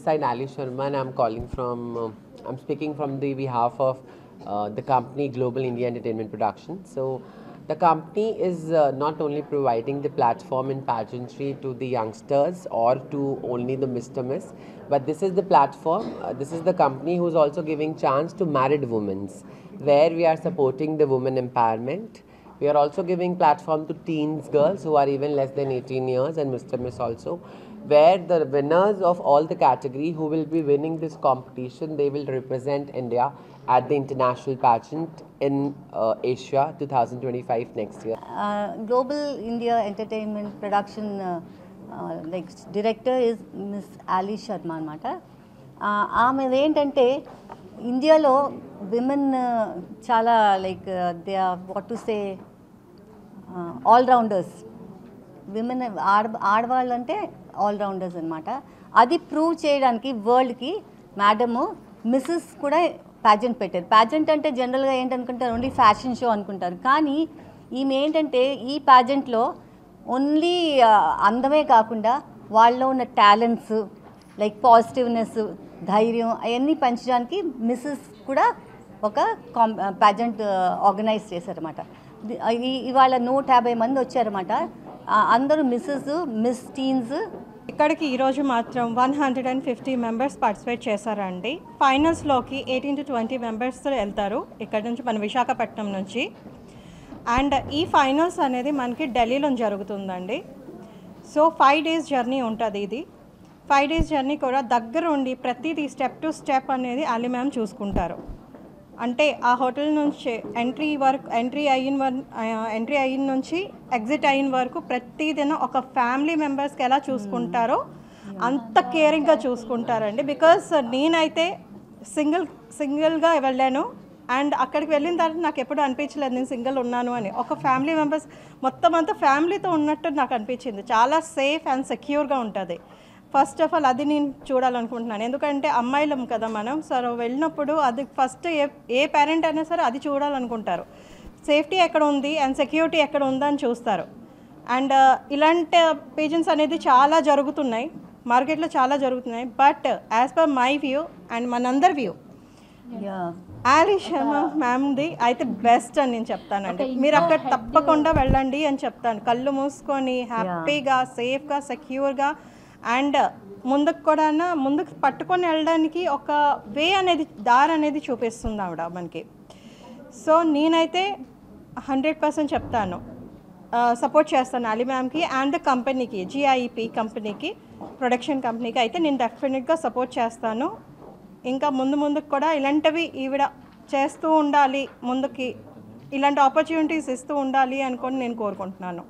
side Ali Sharma, and I'm calling from, I'm speaking from the behalf of the company Global India Entertainment Production. So, the company is not only providing the platform in pageantry to the youngsters or to only the Mr. Miss, but this is the platform, this is the company who's also giving chance to married women, where we are supporting the women empowerment. We are also giving platform to teens girls who are even less than 18 years and Mr. Miss also, where the winners of all the category who will be winning this competition, they will represent India at the international pageant in Asia 2025 next year. Global India Entertainment Production like director is Miss Ali Sharma అనమాట. ఆమె ఏంటంటే ఇండియాలో women చాలా like they are what to say allrounders. Women ఆడవాళ్ళు అంటే allrounders అనమాట. అది prove చేయడానికి వరల్డ్కి మేడము మిస్సెస్ కూడా ప్యాజెంట్ పెట్టారు. ప్యాజెంట్ అంటే జనరల్గా ఏంటనుకుంటారు, ఓన్లీ ఫ్యాషన్ షో అనుకుంటారు. కానీ ఈమె ఏంటంటే ఈ ప్యాజెంట్లో ఓన్లీ అందమే కాకుండా వాళ్ళలో ఉన్న టాలెంట్స్ లైక్ పాజిటివ్నెస్, ధైర్యం అవన్నీ పెంచడానికి మిస్సెస్ కూడా ఒక ప్యాజెంట్ ఆర్గనైజ్ చేశారన్నమాట. ఇవాళ 150 మంది వచ్చారన్నమాట. అందరూ మిస్సెస్, మిస్ టీన్స్. ఇక్కడికి ఈరోజు మాత్రం 150 మెంబర్స్ పార్టిసిపేట్ చేశారండి. ఫైనల్స్లోకి 18 to 20 మెంబర్స్ వెళ్తారు ఇక్కడ నుంచి, మన విశాఖపట్నం నుంచి. అండ్ ఈ ఫైనల్స్ అనేది మనకి ఢిల్లీలో జరుగుతుందండి. సో 5 days జర్నీ ఉంటుంది. ఇది 5 days జర్నీ కూడా దగ్గర ఉండి ప్రతిదీ స్టెప్ టు స్టెప్ అనేది అలీ మ్యామ్ చూసుకుంటారు. అంటే ఆ హోటల్ నుంచి ఎంట్రీ అయిన నుంచి ఎగ్జిట్ అయిన వరకు ప్రతిదిన ఒక ఫ్యామిలీ మెంబర్స్కి ఎలా చూసుకుంటారో అంత కేరింగ్గా చూసుకుంటారండి. బికాస్ నేనైతే సింగిల్గా వెళ్ళాను. అండ్ అక్కడికి వెళ్ళిన తర్వాత నాకు ఎప్పుడు అనిపించలేదు నేను సింగిల్ ఉన్నాను అని. ఒక ఫ్యామిలీ మెంబర్స్ మొత్తం అంతా ఫ్యామిలీతో ఉన్నట్టు నాకు అనిపించింది. చాలా సేఫ్ అండ్ సెక్యూర్గా ఉంటుంది. ఫస్ట్ ఆఫ్ ఆల్ అది నేను చూడాలనుకుంటున్నాను. ఎందుకంటే అమ్మాయిలం కదా మనం. సరే వెళ్ళినప్పుడు అది ఫస్ట్ ఏ పేరెంట్ అయినా సరే అది చూడాలనుకుంటారు. సేఫ్టీ ఎక్కడ ఉంది అండ్ సెక్యూరిటీ ఎక్కడ ఉందని చూస్తారు. అండ్ ఇలాంటి పేజెంట్స్ అనేది చాలా జరుగుతున్నాయి, మార్కెట్లో చాలా జరుగుతున్నాయి. But as per my view and మనందరి వ్యూ, అలీ శర్మా మ్యామ్ది అయితే బెస్ట్ అని నేను చెప్తానండి. మీరు అక్కడ తప్పకుండా వెళ్ళండి అని చెప్తాను. కళ్ళు మూసుకొని హ్యాపీగా, సేఫ్గా, సెక్యూర్గా అండ్ ముందుకు పట్టుకొని వెళ్ళడానికి ఒక వే అనేది, దారి అనేది చూపిస్తుంది ఆవిడ మనకి. సో నేనైతే 100% చెప్తాను, సపోర్ట్ చేస్తాను అలీ మ్యామ్కి అండ్ కంపెనీకి, GIEP కంపెనీకి, ప్రొడక్షన్ కంపెనీకి అయితే నేను డెఫినెట్గా సపోర్ట్ చేస్తాను. ఇంకా ముందుకు కూడా ఇలాంటివి ఈవిడ చేస్తూ ఉండాలి, ముందుకి ఇలాంటి ఆపర్చునిటీస్ ఇస్తూ ఉండాలి అనుకొని నేను కోరుకుంటున్నాను.